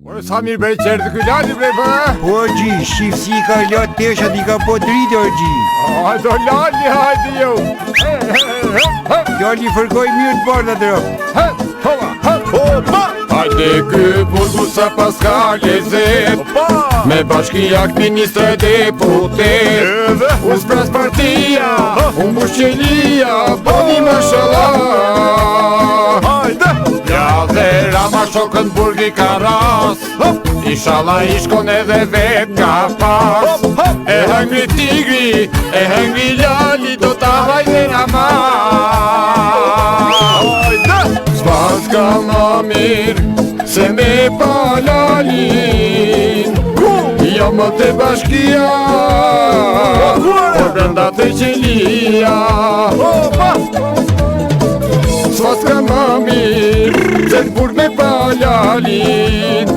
Sa mirë bre qertë ky lali bre për. Po gji, shif si ka lot tesha di ka po dritë o gji. Do lali hajdi jo. Lali fërkoj mirë të bardha drop. Hajde ky burgu sa pas ka lezet, me bashkiak ministre deputet. Unë spras partia, unë bush qelia, boni mashallah. Ja dhe Rama shokën burgi ka ras, inshallah i shkon edhe vet ka pas. E hëngri tigri, e hëngri lali, do ta hajde Rama. S'pas ka ma mirë se me pa lalin, jo më të bashkia, por brenda të qelia. S'pas ka ma mirë se n'burg me pa lalin,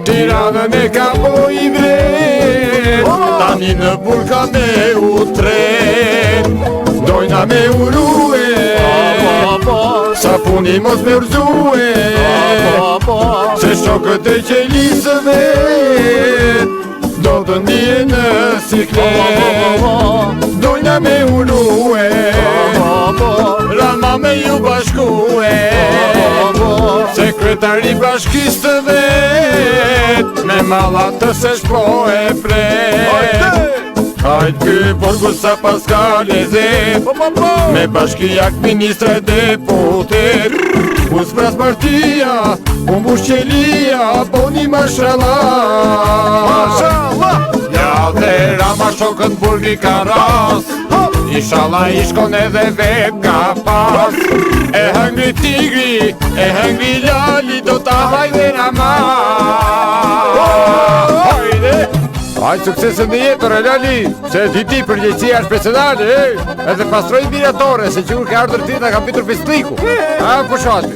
Tiranën e ka po i vret, tani në burg ka me u tret. Dojna me urue, sa puni mos me urzue, se shokët e qelisë vet do të ndije në siklet. Dojna me urue, Rama me ju bashkue, sekretari bashkisë të vet, me mallat të se shpo e pret. Hajt ky burgu sa pas ka lezet, me bashkiak ministre deputet. Unë spras partia, unë bush qelia, boni mashallah. Ja dhe Rama shokën burgi ka ras, inshallah i shkon edhe vet ka pas. E hëngri tigri, e hëngri lali, do ta hajde Rama. Hajde! Hajtë suksesën në jetër e lali, se ti përgjegjësia është personale, edhe pastroj miratore, se që unë ka ardhër ti nga kam pitur pisliku. A, po shati.